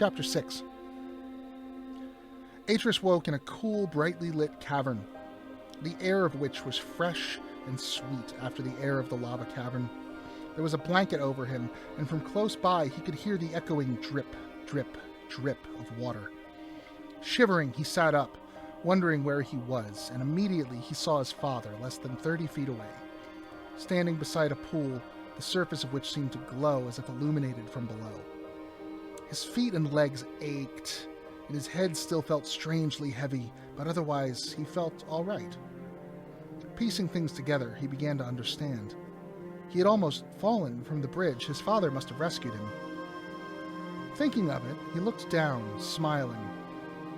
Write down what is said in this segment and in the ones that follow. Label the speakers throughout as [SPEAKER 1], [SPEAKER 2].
[SPEAKER 1] Chapter 6. Atrus woke in a cool, brightly lit cavern, the air of which was fresh and sweet after the air of the lava cavern. There was a blanket over him, and from close by he could hear the echoing drip, drip, drip of water. Shivering, he sat up, wondering where he was, and immediately he saw his father, less than 30 feet away, standing beside a pool, the surface of which seemed to glow as if illuminated from below. His feet and legs ached, and his head still felt strangely heavy, but otherwise he felt all right. Piecing things together, he began to understand. He had almost fallen from the bridge. His father must have rescued him. Thinking of it, he looked down, smiling.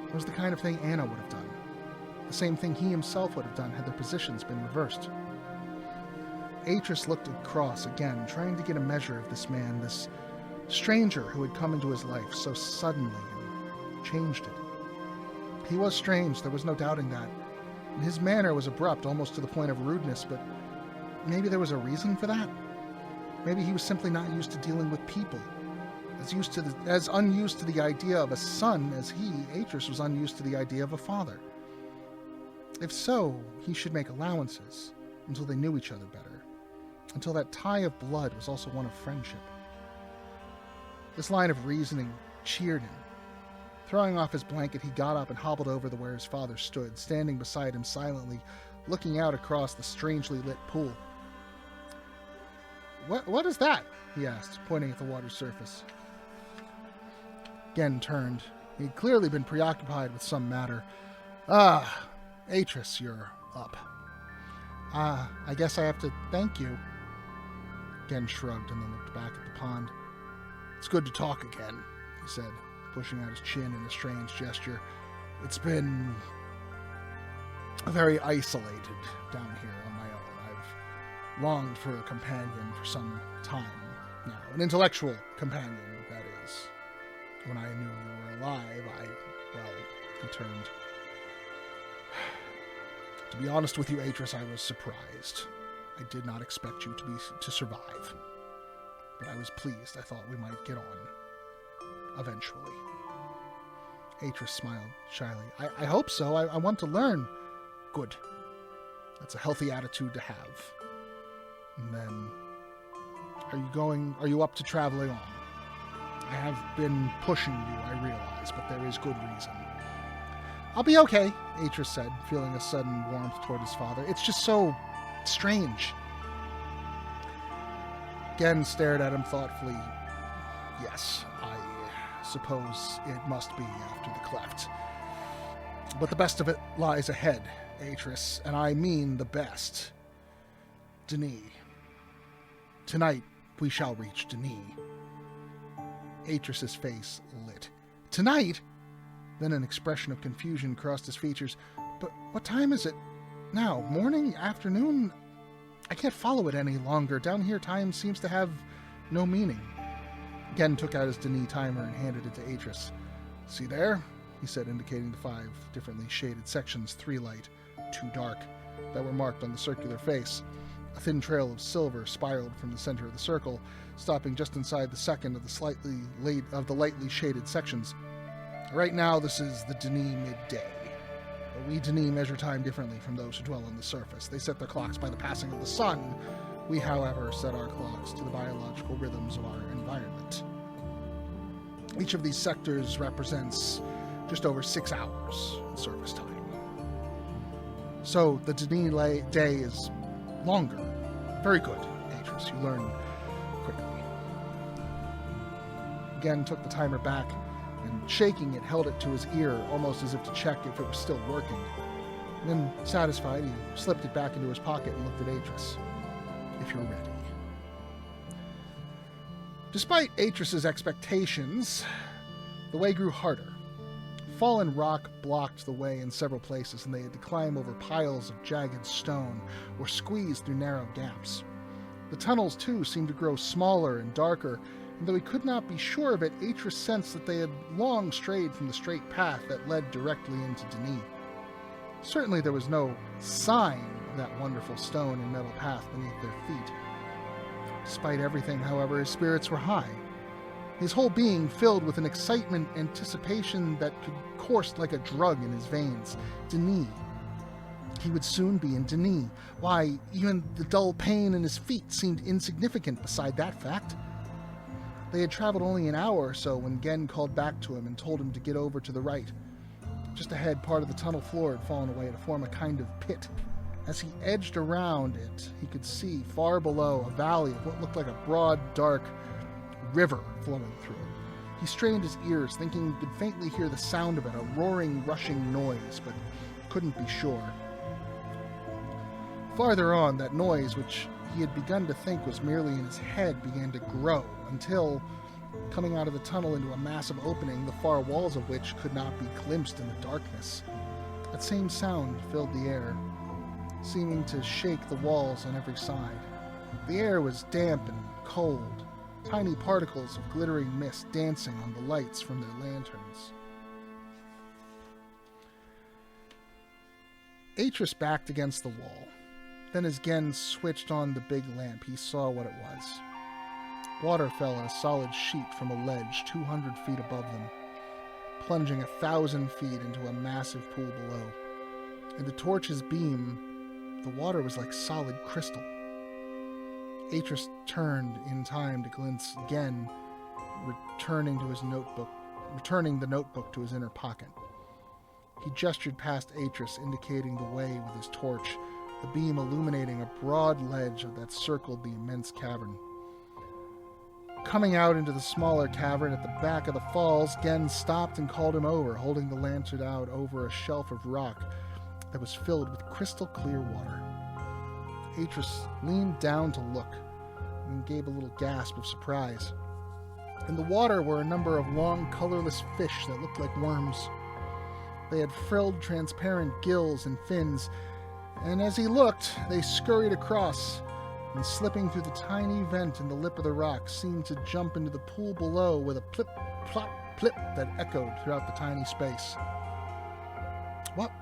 [SPEAKER 1] It was the kind of thing Anna would have done. The same thing he himself would have done had their positions been reversed. Atrus looked across again, trying to get a measure of this man, this stranger who had come into his life so suddenly and changed it. He was strange, there was no doubting that. And his manner was abrupt, almost to the point of rudeness, but maybe there was a reason for that? Maybe he was simply not used to dealing with people, as unused to the idea of a son as he, Atrus, was unused to the idea of a father. If so, he should make allowances until they knew each other better, until that tie of blood was also one of friendship. This line of reasoning cheered him. Throwing off his blanket, he got up and hobbled over to where his father stood, standing beside him silently, looking out across the strangely lit pool. What is that? He asked, pointing at the water's surface. Gen turned. He had clearly been preoccupied with some matter. Ah, Atrus, you're up. I guess I have to thank you. Gen shrugged and then looked back at the pond. It's good to talk again, he said, pushing out his chin in a strange gesture. It's been very isolated down here on my own. I've longed for a companion for some time now. An intellectual companion, that is. When I knew you were alive, he turned. To be honest with you, Atrus, I was surprised. I did not expect you to survive. But I was pleased. I thought we might get on. Eventually. Atrus smiled shyly. I hope so. I want to learn. Good. That's a healthy attitude to have. And then, are you up to traveling on? I have been pushing you, I realize, but there is good reason. I'll be okay, Atrus said, feeling a sudden warmth toward his father. It's just so strange. Gen stared at him thoughtfully. Yes, I suppose it must be after the cleft. But the best of it lies ahead, Atrus, and I mean the best. Denis. Tonight we shall reach Denis. Atrus's face lit. Tonight? Then an expression of confusion crossed his features. But what time is it now? Morning? Afternoon? I can't follow it any longer. Down here, time seems to have no meaning. Gen took out his Denis timer and handed it to Atrus. See there? He said, indicating the 5 differently shaded sections, 3 light, 2 dark, that were marked on the circular face. A thin trail of silver spiraled from the center of the circle, stopping just inside the second of the lightly shaded sections. Right now, this is the Denis midday. But we Denis measure time differently from those who dwell on the surface. They set their clocks by the passing of the sun. We, however, set our clocks to the biological rhythms of our environment. Each of these sectors represents just over 6 hours in surface time. So the Denis day is longer. Very good, Atrus. You learn quickly. Gen took the timer back and, shaking it, held it to his ear, almost as if to check if it was still working. Then, satisfied, he slipped it back into his pocket and looked at Atrus. If you're ready. Despite Atrus's expectations, the way grew harder. Fallen rock blocked the way in several places, and they had to climb over piles of jagged stone or squeeze through narrow gaps. The tunnels, too, seemed to grow smaller and darker, and though he could not be sure of it, Atrus sensed that they had long strayed from the straight path that led directly into Denis. Certainly there was no sign of that wonderful stone and metal path beneath their feet. Despite everything, however, his spirits were high. his whole being filled with an excitement, anticipation that could course like a drug in his veins. Denis. He would soon be in Denis. Why, even the dull pain in his feet seemed insignificant beside that fact. They had traveled only an hour or so when Gen called back to him and told him to get over to the right. Just ahead, part of the tunnel floor had fallen away to form a kind of pit. As he edged around it, he could see, far below, a valley of what looked like a broad, dark river flowing through it. He strained his ears, thinking he could faintly hear the sound of it, a roaring, rushing noise, but couldn't be sure. Farther on, that noise, which he had begun to think was merely in his head, began to grow, until, coming out of the tunnel into a massive opening, the far walls of which could not be glimpsed in the darkness, that same sound filled the air, seeming to shake the walls on every side. The air was damp and cold, tiny particles of glittering mist dancing on the lights from their lanterns. Atrus backed against the wall. Then as Gen switched on the big lamp, he saw what it was. Water fell in a solid sheet from a ledge 200 feet above them, plunging 1,000 feet into a massive pool below. In the torch's beam, the water was like solid crystal. Atrus turned in time to glimpse Gen returning the notebook to his inner pocket. He gestured past Atrus, indicating the way with his torch, the beam illuminating a broad ledge that circled the immense cavern. Coming out into the smaller cavern at the back of the falls, Gen stopped and called him over, holding the lantern out over a shelf of rock that was filled with crystal clear water. Atrus leaned down to look and gave a little gasp of surprise. In the water were a number of long, colorless fish that looked like worms. They had frilled, transparent gills and fins, and as he looked, they scurried across, and slipping through the tiny vent in the lip of the rock, seemed to jump into the pool below with a plip, plop, plip that echoed throughout the tiny space. What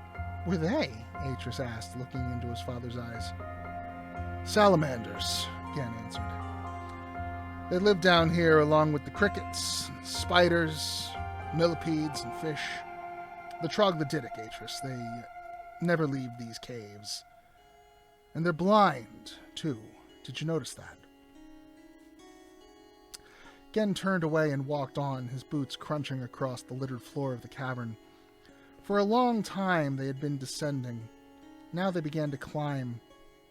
[SPEAKER 1] were they? Atrus asked, looking into his father's eyes. Salamanders, Gen answered. They live down here along with the crickets, spiders, millipedes, and fish. The troglodytic, Atrus. They never leave these caves. And they're blind, too. Did you notice that? Gen turned away and walked on, his boots crunching across the littered floor of the cavern. For a long time they had been descending. Now they began to climb.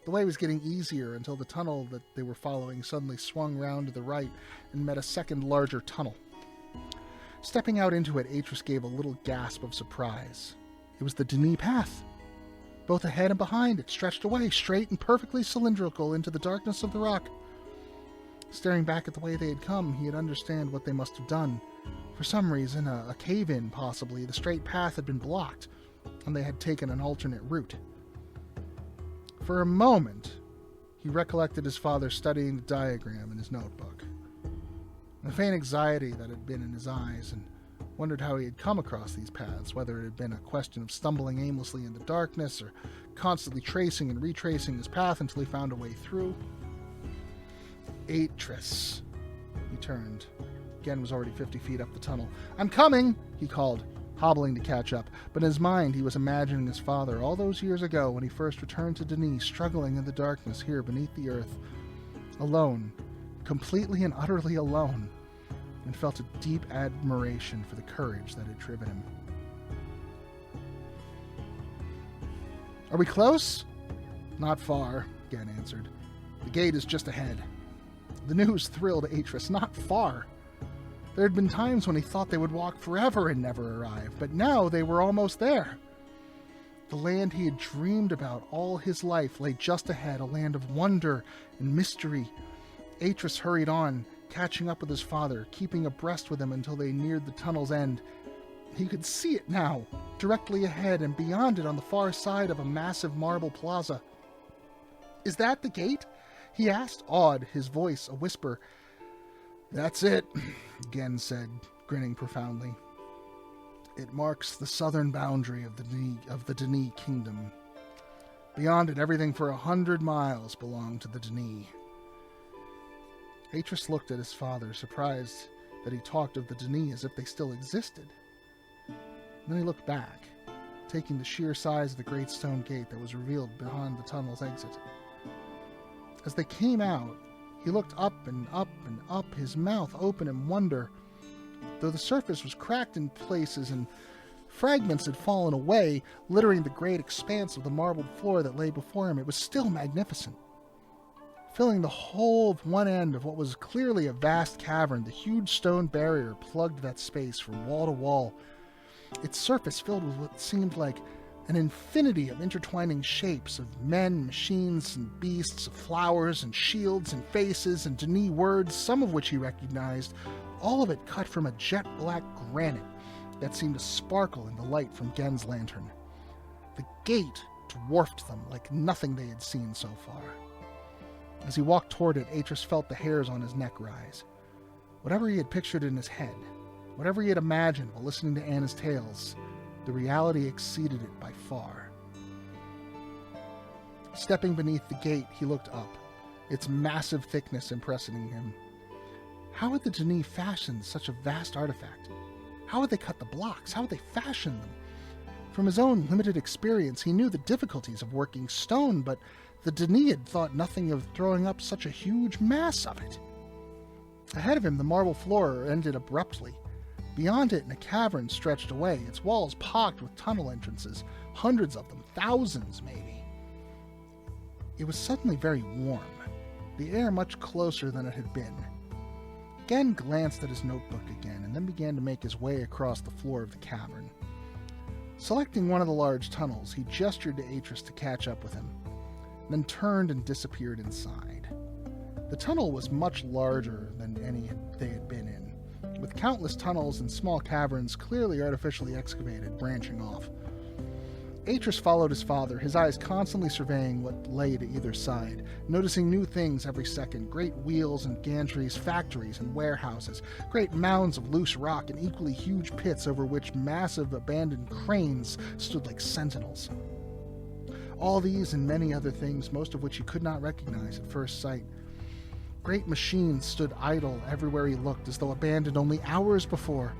[SPEAKER 1] The way was getting easier until the tunnel that they were following suddenly swung round to the right and met a second larger tunnel. Stepping out into it, Atrus gave a little gasp of surprise. It was the Denis path. Both ahead and behind it stretched away, straight and perfectly cylindrical into the darkness of the rock. Staring back at the way they had come, he'd understand what they must have done. For some reason, a cave-in possibly, the straight path had been blocked, and they had taken an alternate route. For a moment, he recollected his father studying the diagram in his notebook. The faint anxiety that had been in his eyes, and wondered how he had come across these paths, whether it had been a question of stumbling aimlessly in the darkness or constantly tracing and retracing his path until he found a way through. Atrus. He turned. Gen was already 50 feet up the tunnel. I'm coming, he called, hobbling to catch up, but in his mind he was imagining his father all those years ago when he first returned to Denis, struggling in the darkness here beneath the earth, alone, completely and utterly alone, and felt a deep admiration for the courage that had driven him. Are we close? Not far, Gen answered. The gate is just ahead. The news thrilled Atrus. Not far. There had been times when he thought they would walk forever and never arrive, but now they were almost there. The land he had dreamed about all his life lay just ahead, a land of wonder and mystery. Atrus hurried on, catching up with his father, keeping abreast with him until they neared the tunnel's end. He could see it now, directly ahead and beyond it on the far side of a massive marble plaza. Is that the gate? He asked, awed, his voice a whisper. That's it, Gen said, grinning profoundly. It marks the southern boundary of the Denis kingdom. Beyond it, everything for 100 miles belonged to the Denis. Atrus looked at his father, surprised that he talked of the Denis as if they still existed. Then he looked back, taking the sheer size of the great stone gate that was revealed behind the tunnel's exit. As they came out, he looked up and up and up, his mouth open in wonder. Though the surface was cracked in places and fragments had fallen away, littering the great expanse of the marbled floor that lay before him, it was still magnificent. Filling the whole of one end of what was clearly a vast cavern, the huge stone barrier plugged that space from wall to wall, its surface filled with what seemed like an infinity of intertwining shapes of men, machines, and beasts, of flowers and shields and faces and Denis words, some of which he recognized, all of it cut from a jet-black granite that seemed to sparkle in the light from Gen's lantern. The gate dwarfed them like nothing they had seen so far. As he walked toward it, Atrus felt the hairs on his neck rise. Whatever he had pictured in his head, whatever he had imagined while listening to Anna's tales, the reality exceeded it by far. Stepping beneath the gate, he looked up, its massive thickness impressing him. How had the Denis fashioned such a vast artifact? How had they cut the blocks? How had they fashioned them? From his own limited experience, he knew the difficulties of working stone, but the Denis had thought nothing of throwing up such a huge mass of it. Ahead of him, the marble floor ended abruptly. Beyond it, a cavern stretched away, its walls pocked with tunnel entrances, hundreds of them, thousands maybe. It was suddenly very warm, the air much closer than it had been. Gen glanced at his notebook again, and then began to make his way across the floor of the cavern. Selecting one of the large tunnels, he gestured to Atrus to catch up with him, then turned and disappeared inside. The tunnel was much larger than any they had been in, with countless tunnels and small caverns clearly artificially excavated, branching off. Atrus followed his father, his eyes constantly surveying what lay to either side, noticing new things every second, great wheels and gantries, factories and warehouses, great mounds of loose rock and equally huge pits over which massive abandoned cranes stood like sentinels. All these and many other things, most of which he could not recognize at first sight. Great machines stood idle everywhere he looked, as though abandoned only hours before,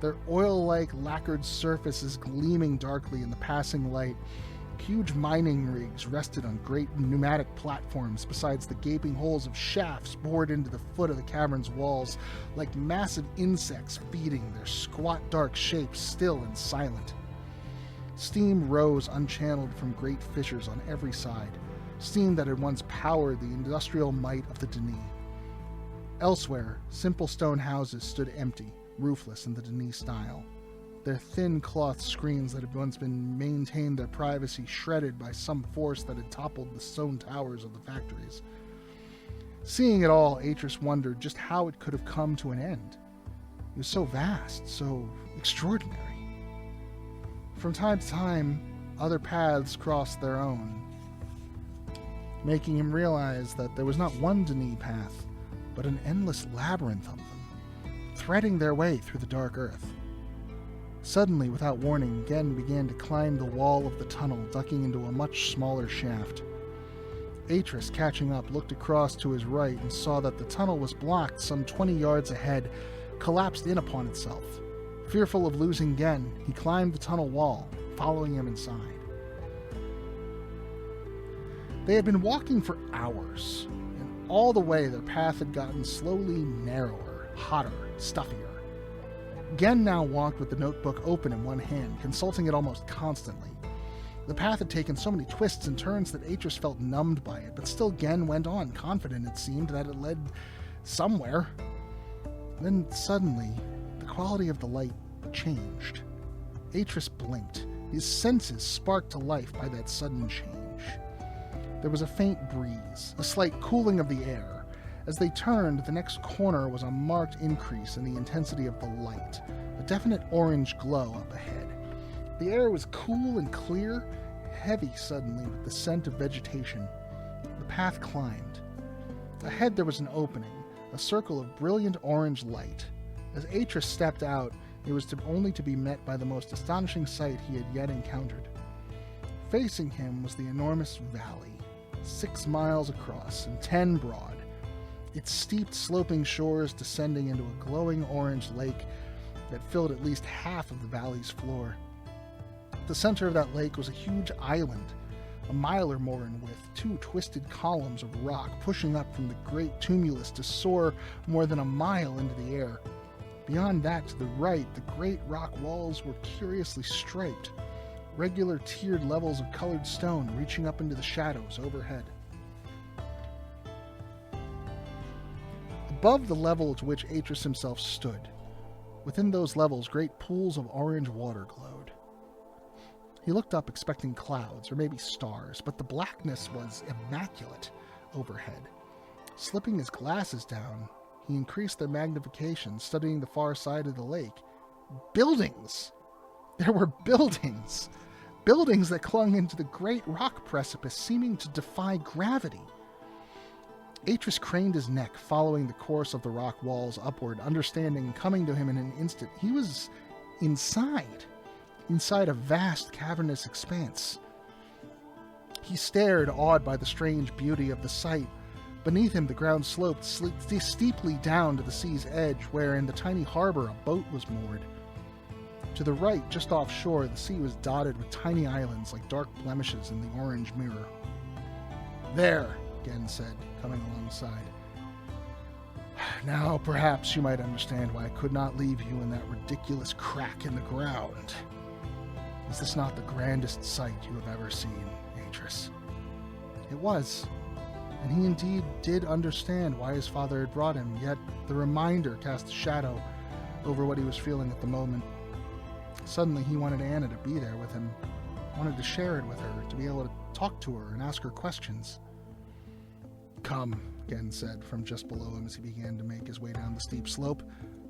[SPEAKER 1] their oil-like lacquered surfaces gleaming darkly in the passing light. Huge mining rigs rested on great pneumatic platforms besides the gaping holes of shafts bored into the foot of the cavern's walls, like massive insects feeding, their squat dark shapes still and silent. Steam rose unchanneled from great fissures on every side, steam that had once powered the industrial might of the Denis. Elsewhere, simple stone houses stood empty, roofless in the Denis style, their thin cloth screens that had once been maintained their privacy shredded by some force that had toppled the stone towers of the factories. Seeing it all, Atrus wondered just how it could have come to an end. It was so vast, so extraordinary. From time to time, other paths crossed their own, making him realize that there was not one Denis path, but an endless labyrinth of them, threading their way through the dark earth. Suddenly, without warning, Gen began to climb the wall of the tunnel, ducking into a much smaller shaft. Atrus, catching up, looked across to his right and saw that the tunnel was blocked some 20 yards ahead, collapsed in upon itself. Fearful of losing Gen, he climbed the tunnel wall, following him inside. They had been walking for hours, and all the way their path had gotten slowly narrower, hotter, stuffier. Gen now walked with the notebook open in one hand, consulting it almost constantly. The path had taken so many twists and turns that Atrus felt numbed by it, but still Gen went on, confident it seemed that it led somewhere. Then suddenly, the quality of the light changed. Atrus blinked, his senses sparked to life by that sudden change. There was a faint breeze, a slight cooling of the air. As they turned, the next corner was a marked increase in the intensity of the light, a definite orange glow up ahead. The air was cool and clear, heavy suddenly with the scent of vegetation. The path climbed. Ahead there was an opening, a circle of brilliant orange light. As Atrus stepped out, it was only to be met by the most astonishing sight he had yet encountered. Facing him was the enormous valley, 6 miles across and 10 broad. its steep, sloping shores descending into a glowing orange lake that filled at least half of the valley's floor. The center of that lake was a huge island, a mile or more in width, two twisted columns of rock pushing up from the great tumulus to soar more than a mile into the air. Beyond that, to the right, the great rock walls were curiously striped, regular tiered levels of colored stone reaching up into the shadows overhead. Above the level to which Atrus himself stood, within those levels great pools of orange water glowed. He looked up expecting clouds, or maybe stars, but the blackness was immaculate overhead. Slipping his glasses down, he increased their magnification, studying the far side of the lake. Buildings! There were buildings! Buildings that clung into the great rock precipice, seeming to defy gravity. Atrus craned his neck, following the course of the rock walls upward, understanding coming to him in an instant. He was inside a vast cavernous expanse. He stared, awed by the strange beauty of the sight. Beneath him, the ground sloped steeply down to the sea's edge, where in the tiny harbor a boat was moored. To the right, just offshore, the sea was dotted with tiny islands like dark blemishes in the orange mirror. "There," Gen said, coming alongside. "Now, perhaps you might understand why I could not leave you in that ridiculous crack in the ground. Is this not the grandest sight you have ever seen, Atrus?" It was, and he indeed did understand why his father had brought him, yet the reminder cast a shadow over what he was feeling at the moment. Suddenly he wanted Anna to be there with him, wanted to share it with her, to be able to talk to her and ask her questions. "Come," Gen said from just below him as he began to make his way down the steep slope.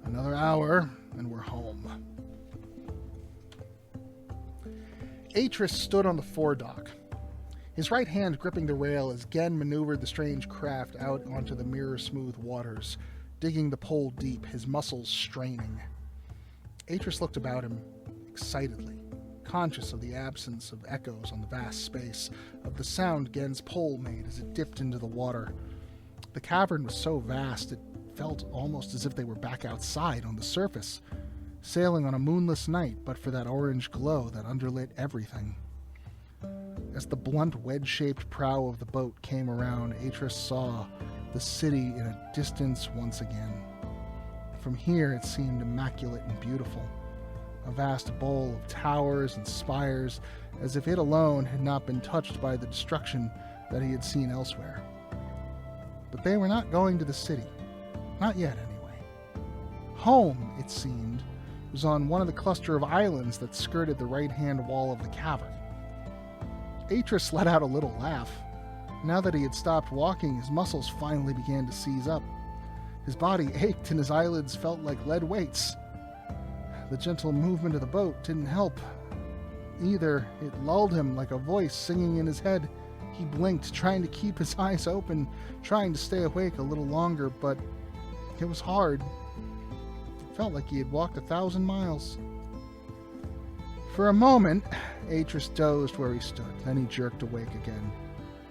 [SPEAKER 1] "Another hour, and we're home." Atrus stood on the foredock, his right hand gripping the rail as Gen maneuvered the strange craft out onto the mirror-smooth waters, digging the pole deep, his muscles straining. Atrus looked about him excitedly, conscious of the absence of echoes on the vast space, of the sound Gen's pole made as it dipped into the water. The cavern was so vast it felt almost as if they were back outside on the surface, sailing on a moonless night but for that orange glow that underlit everything. As the blunt wedge-shaped prow of the boat came around, Atrus saw the city in a distance once again. From here it seemed immaculate and beautiful, a vast bowl of towers and spires, as if it alone had not been touched by the destruction that he had seen elsewhere. But they were not going to the city. Not yet, anyway. Home, it seemed, was on one of the cluster of islands that skirted the right-hand wall of the cavern. Atrus let out a little laugh. Now that he had stopped walking, his muscles finally began to seize up. His body ached and his eyelids felt like lead weights. The gentle movement of the boat didn't help either. It lulled him like a voice singing in his head. He blinked, trying to keep his eyes open, trying to stay awake a little longer, but it was hard. It felt like he had walked 1,000 miles. For a moment, Atrus dozed where he stood. Then he jerked awake again,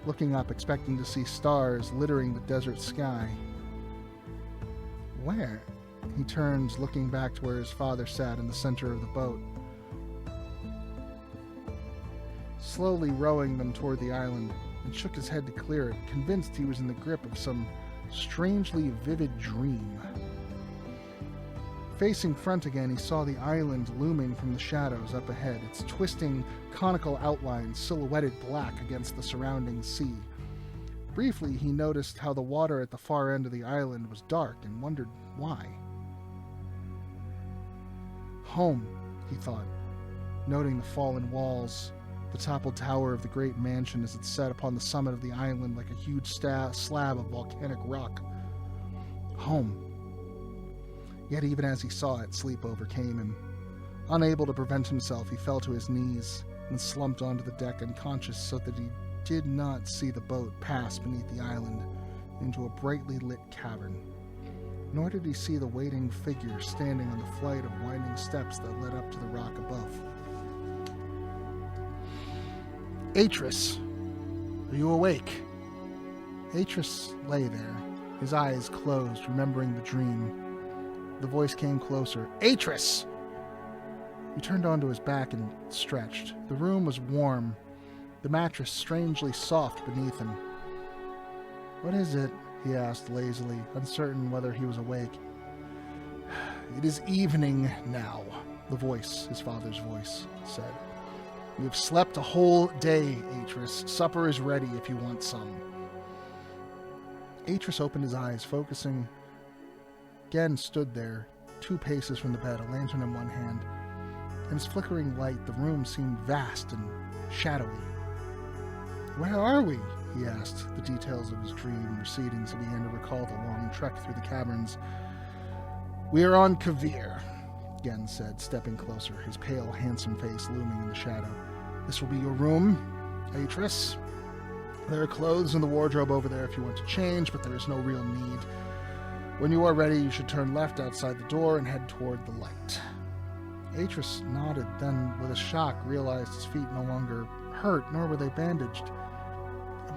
[SPEAKER 1] looking up, expecting to see stars littering the desert sky. Where? He turned, looking back to where his father sat in the center of the boat, slowly rowing them toward the island, and shook his head to clear it, convinced he was in the grip of some strangely vivid dream. Facing front again, he saw the island looming from the shadows up ahead, its twisting, conical outlines silhouetted black against the surrounding sea. Briefly, he noticed how the water at the far end of the island was dark and wondered why. Home, he thought, noting the fallen walls, the toppled tower of the great mansion as it sat upon the summit of the island like a huge slab of volcanic rock. Home. Yet even as he saw it, sleep overcame him. Unable to prevent himself, he fell to his knees and slumped onto the deck unconscious so that he did not see the boat pass beneath the island into a brightly lit cavern. Nor did he see the waiting figure standing on the flight of winding steps that led up to the rock above. "Atrus, are you awake?" Atrus lay there, His eyes closed, remembering the dream. The voice came closer. Atrus! He turned onto his back and stretched. The room was warm, the mattress strangely soft beneath him. What is it? He asked lazily, uncertain whether he was awake. It is evening now, his father's voice, said. You have slept a whole day, Atrus. Supper is ready if you want some. Atrus opened his eyes, focusing. Gen stood there, 2 paces from the bed, a lantern in one hand. In its flickering light, the room seemed vast and shadowy. Where are we? He asked, the details of his dream receding as he began to recall the long trek through the caverns. We are on Kavir, Gen said, stepping closer, his pale, handsome face looming in the shadow. This will be your room, Atrus. There are clothes in the wardrobe over there if you want to change, but there is no real need. When you are ready, you should turn left outside the door and head toward the light. Atrus nodded, then, with a shock, realized his feet no longer hurt, nor were they bandaged.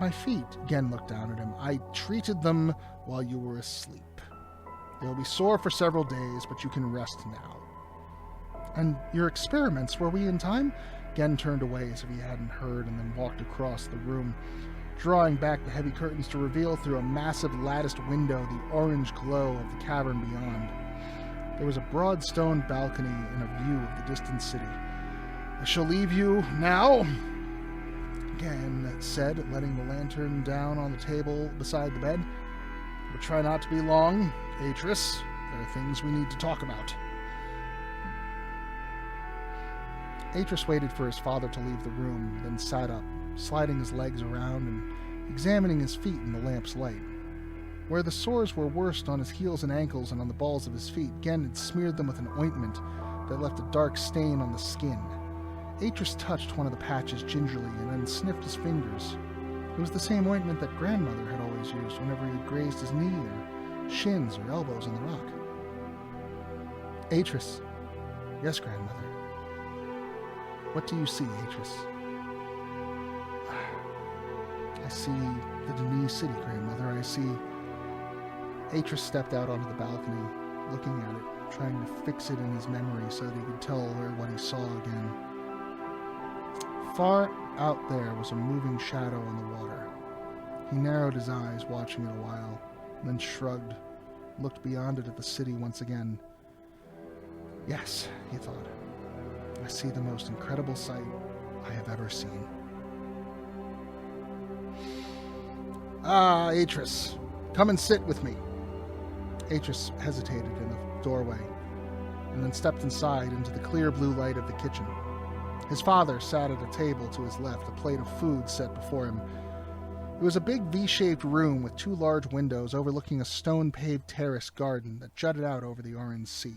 [SPEAKER 1] My feet, Gen looked down at him. I treated them while you were asleep. They will be sore for several days, but you can rest now. And your experiments, were we in time? Gen turned away as if he hadn't heard and then walked across the room, drawing back the heavy curtains to reveal through a massive latticed window the orange glow of the cavern beyond. There was a broad stone balcony and a view of the distant city. I shall leave you now, Gen said, letting the lantern down on the table beside the bed. But try not to be long, Atrus. There are things we need to talk about. Atrus waited for his father to leave the room, then sat up, sliding his legs around and examining his feet in the lamp's light. Where the sores were worst on his heels and ankles and on the balls of his feet, Gen had smeared them with an ointment that left a dark stain on the skin. Atrus touched one of the patches gingerly and then sniffed his fingers. It was the same ointment that grandmother had always used whenever he had grazed his knee or shins or elbows in the rock. Atrus. Yes, grandmother. What do you see, Atrus? I see the Denise city, grandmother. I see... Atrus stepped out onto the balcony, looking at it, trying to fix it in his memory so that he could tell what he saw again. Far out there was a moving shadow on the water. He narrowed his eyes, watching it a while, then shrugged, looked beyond it at the city once again. Yes, he thought. I see the most incredible sight I have ever seen. Ah, Atrus, come and sit with me. Atrus hesitated in the doorway, and then stepped inside into the clear blue light of the kitchen. His father sat at a table to his left, a plate of food set before him. It was a big V-shaped room with 2 large windows overlooking a stone-paved terrace garden that jutted out over the orange sea.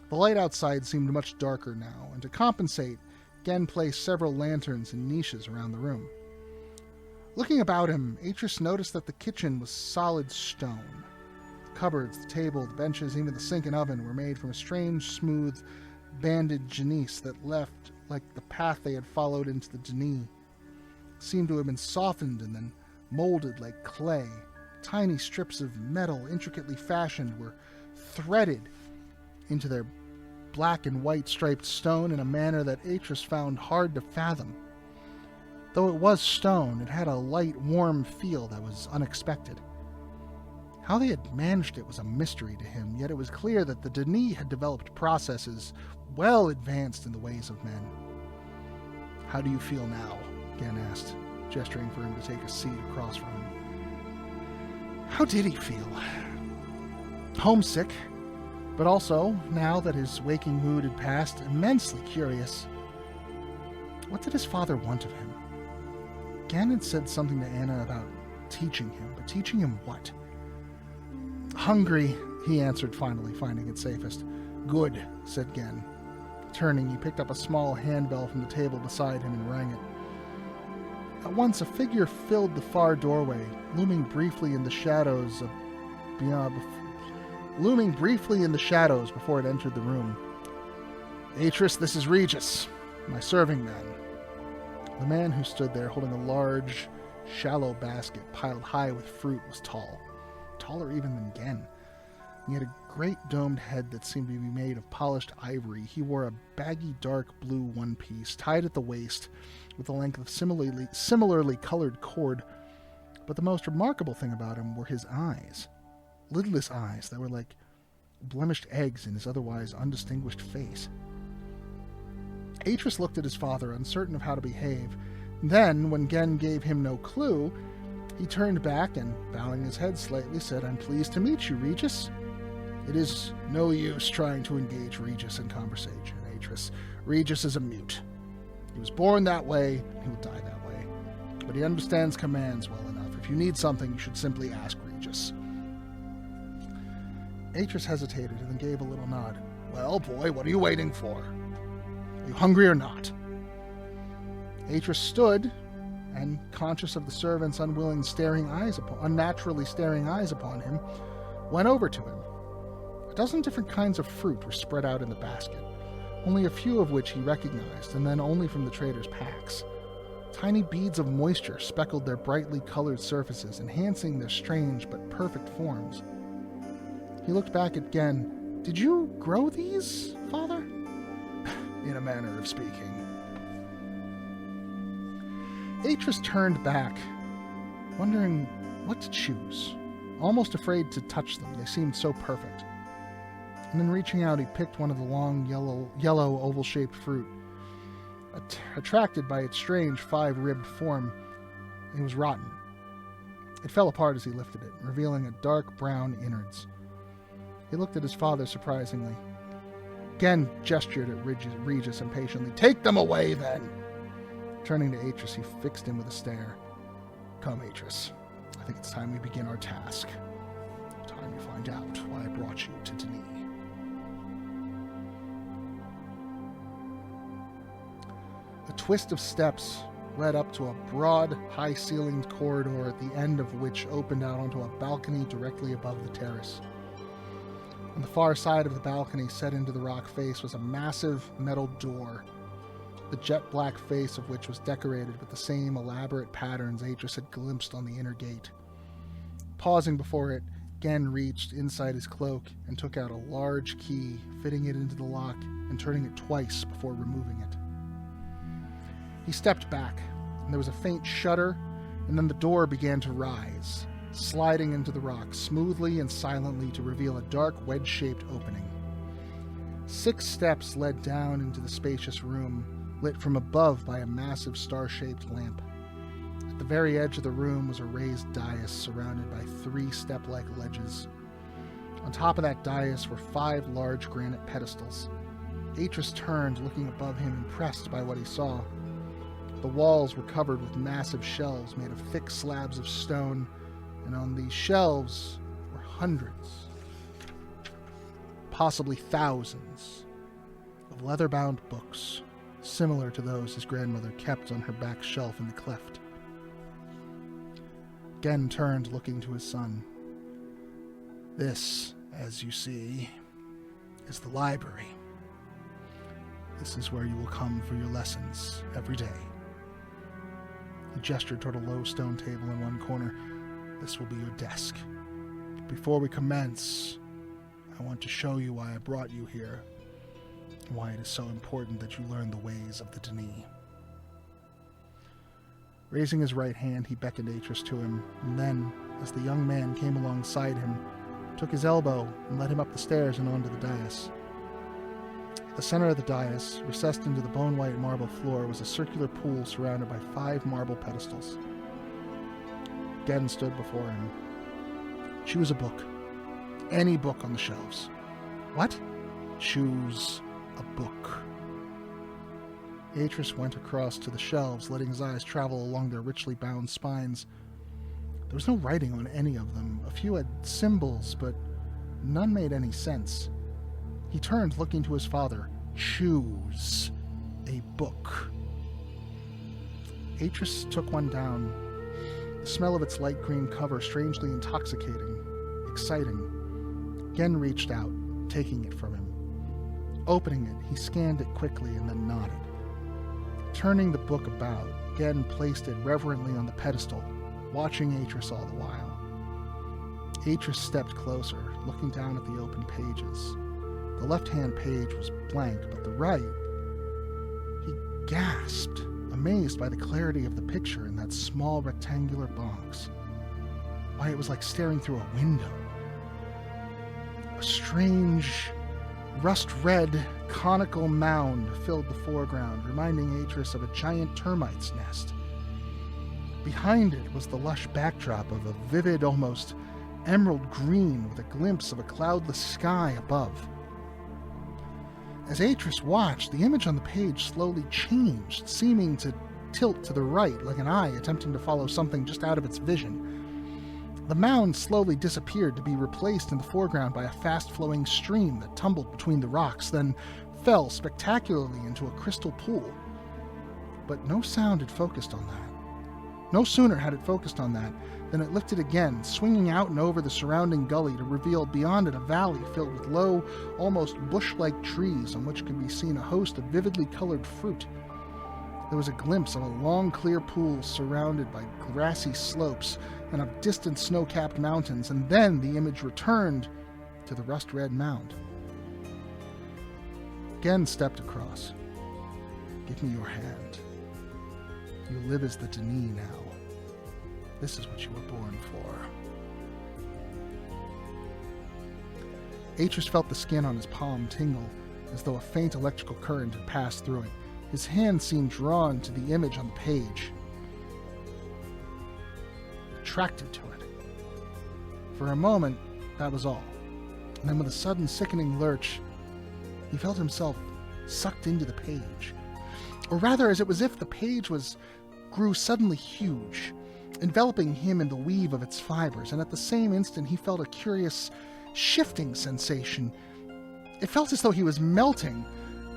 [SPEAKER 1] The light outside seemed much darker now, and to compensate, Gen placed several lanterns in niches around the room. Looking about him, Atrus noticed that the kitchen was solid stone. The cupboards, the table, the benches, even the sink and oven were made from a strange, smooth, banded gneis that left like the path they had followed into the Denis. It seemed to have been softened and then molded like clay. Tiny strips of metal, intricately fashioned, were threaded into their black and white striped stone in a manner that Atrus found hard to fathom. Though it was stone, it had a light, warm feel that was unexpected. How they had managed it was a mystery to him, yet it was clear that the Denis had developed processes well advanced in the ways of men. How do you feel now? Gen asked, gesturing for him to take a seat across from him. How did he feel? Homesick, but also, now that his waking mood had passed, immensely curious. What did his father want of him? Gen had said something to Anna about teaching him, but teaching him what? Hungry, he answered finally, finding it safest. Good, said Gen. Turning, he picked up a small handbell from the table beside him and rang it. At once, a figure filled the far doorway, looming briefly in the shadows before it entered the room. Atrus, this is Regis, my serving man. The man who stood there holding a large, shallow basket piled high with fruit was tall, taller even than Gen. He had a great domed head that seemed to be made of polished ivory. He wore a baggy dark blue one-piece, tied at the waist, with a length of similarly colored cord. But the most remarkable thing about him were his eyes. Lidless eyes that were like blemished eggs in his otherwise undistinguished face. Atrus looked at his father, uncertain of how to behave. Then, when Gen gave him no clue, he turned back and, bowing his head slightly, said, "I'm pleased to meet you, Regis." "It is no use trying to engage Regis in conversation, Atrus. Regis is a mute. He was born that way, he will die that way. But he understands commands well enough. If you need something, you should simply ask Regis." Atrus hesitated and then gave a little nod. "Well, boy, what are you waiting for? Are you hungry or not?" Atrus stood, and, conscious of the servant's unnaturally staring eyes upon him, went over to him. A dozen different kinds of fruit were spread out in the basket, only a few of which he recognized, and then only from the trader's packs. Tiny beads of moisture speckled their brightly colored surfaces, enhancing their strange but perfect forms. He looked back at Gen. "Did you grow these, father?" "In a manner of speaking." Atrus turned back, wondering what to choose, almost afraid to touch them. They seemed so perfect. And then reaching out, he picked one of the long, yellow oval-shaped fruit. Attracted by its strange 5-ribbed form, it was rotten. It fell apart as he lifted it, revealing a dark brown innards. He looked at his father surprisingly. Gen gestured at Regis impatiently. "Take them away, then!" Turning to Atrus, he fixed him with a stare. "Come, Atrus. I think it's time we begin our task. Time you find out why I brought you to Denis." A twist of steps led up to a broad, high-ceilinged corridor at the end of which opened out onto a balcony directly above the terrace. On the far side of the balcony, set into the rock face, was a massive metal door, the jet-black face of which was decorated with the same elaborate patterns Atrus had glimpsed on the inner gate. Pausing before it, Gen reached inside his cloak and took out a large key, fitting it into the lock and turning it twice before removing it. He stepped back, and there was a faint shudder, and then the door began to rise, sliding into the rock smoothly and silently to reveal a dark wedge-shaped opening. 6 steps led down into the spacious room, lit from above by a massive star-shaped lamp. At the very edge of the room was a raised dais surrounded by 3 step-like ledges. On top of that dais were 5 large granite pedestals. Atrus turned, looking above him, impressed by what he saw. The walls were covered with massive shelves made of thick slabs of stone, and on these shelves were hundreds, possibly thousands, of leather-bound books, similar to those his grandmother kept on her back shelf in the cleft. Gen turned, looking to his son. "This, as you see, is the library. This is where you will come for your lessons every day." He gestured toward a low stone table in one corner. "This will be your desk. Before we commence, I want to show you why I brought you here, and why it is so important that you learn the ways of the Denis." Raising his right hand, he beckoned Atrus to him, and then, as the young man came alongside him, took his elbow and led him up the stairs and onto the dais. At the center of the dais, recessed into the bone-white marble floor, was a circular pool surrounded by 5 marble pedestals. Gen stood before him. "Choose a book. Any book on the shelves." "What?" "Choose a book." Atrus went across to the shelves, letting his eyes travel along their richly bound spines. There was no writing on any of them. A few had symbols, but none made any sense. He turned, looking to his father. "Choose a book." Atrus took one down. The smell of its light green cover strangely intoxicating, exciting. Gen reached out, taking it from him. Opening it, he scanned it quickly and then nodded. Turning the book about, Gen placed it reverently on the pedestal, watching Atrus all the while. Atrus stepped closer, looking down at the open pages. The left-hand page was blank, but the right... He gasped, amazed by the clarity of the picture in that small rectangular box. Why, it was like staring through a window. A strange, rust-red, conical mound filled the foreground, reminding Atrus of a giant termite's nest. Behind it was the lush backdrop of a vivid, almost emerald green with a glimpse of a cloudless sky above. As Atrus watched, the image on the page slowly changed, seeming to tilt to the right like an eye attempting to follow something just out of its vision. The mound slowly disappeared to be replaced in the foreground by a fast-flowing stream that tumbled between the rocks, then fell spectacularly into a crystal pool. But no sound had focused on that. No sooner had it focused on that than it lifted again, swinging out and over the surrounding gully to reveal beyond it a valley filled with low, almost bush-like trees on which could be seen a host of vividly colored fruit. There was a glimpse of a long, clear pool surrounded by grassy slopes and of distant snow-capped mountains, and then the image returned to the rust-red mound. Gen stepped across. "Give me your hand. You live as the Denis now. This is what you were born for." Atrus felt the skin on his palm tingle, as though a faint electrical current had passed through it. His hand seemed drawn to the image on the page, attracted to it. For a moment, that was all. And then with a sudden sickening lurch, he felt himself sucked into the page. Or rather, as it was if the page grew suddenly huge, enveloping him in the weave of its fibers, and at the same instant he felt a curious shifting sensation. It felt as though he was melting,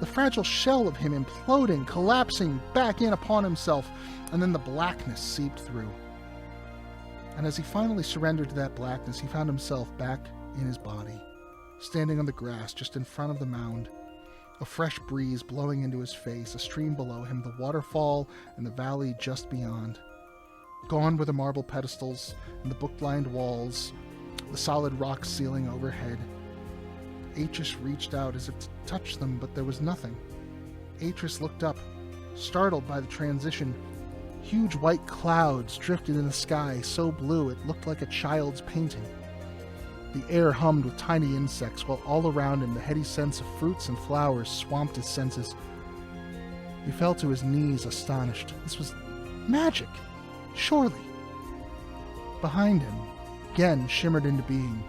[SPEAKER 1] the fragile shell of him imploding, collapsing back in upon himself, and then the blackness seeped through. And as he finally surrendered to that blackness, he found himself back in his body, standing on the grass just in front of the mound, a fresh breeze blowing into his face, a stream below him, the waterfall, and the valley just beyond. Gone were the marble pedestals and the book-lined walls, the solid rock ceiling overhead. Atrus reached out as if to touch them, but there was nothing. Atrus looked up, startled by the transition. Huge white clouds drifted in the sky, so blue it looked like a child's painting. The air hummed with tiny insects, while all around him the heady scents of fruits and flowers swamped his senses. He fell to his knees, astonished. This was magic, surely. Behind him, Gen shimmered into being.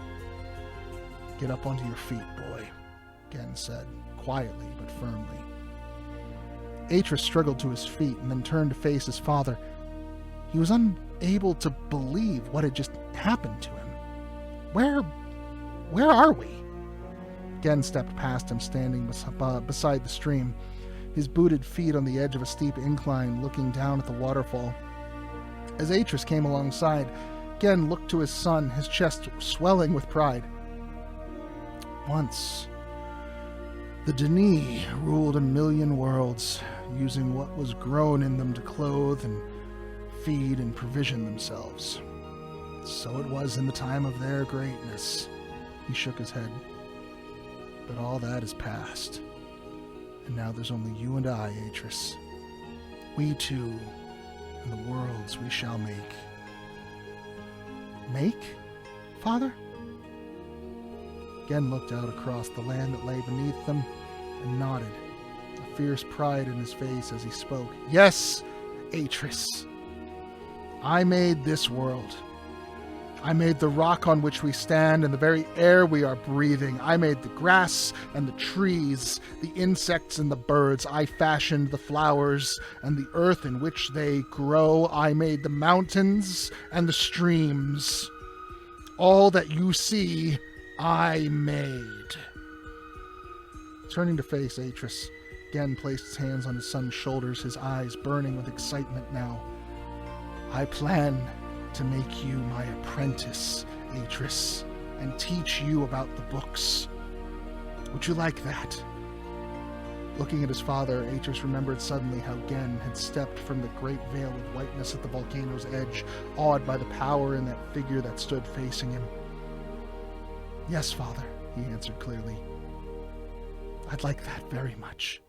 [SPEAKER 1] "Get up onto your feet, boy," Gen said, quietly but firmly. Atrus struggled to his feet and then turned to face his father. He was unable to believe what had just happened to him. Where are we? Gen stepped past him, standing beside the stream, his booted feet on the edge of a steep incline, looking down at the waterfall. As Atrus came alongside, Gen looked to his son, his chest swelling with pride. "Once, the Denis ruled 1,000,000 worlds, using what was grown in them to clothe and feed and provision themselves. So it was in the time of their greatness." He shook his head. "But all that is past. And now there's only you and I, Atrus. We two, and the worlds we shall make." "Make, Father?" Gen looked out across the land that lay beneath them and nodded, a fierce pride in his face as he spoke. "Yes, Atrus. I made this world. I made the rock on which we stand and the very air we are breathing. I made the grass and the trees, the insects and the birds. I fashioned the flowers and the earth in which they grow. I made the mountains and the streams. All that you see, I made." Turning to face Atrus, Gen placed his hands on his son's shoulders, his eyes burning with excitement now. "I plan to make you my apprentice, Atrus, and teach you about the books. Would you like that?" Looking at his father, Atrus remembered suddenly how Gen had stepped from the great veil of whiteness at the volcano's edge, awed by the power in that figure that stood facing him. Yes, Father, he answered clearly. I'd like that very much.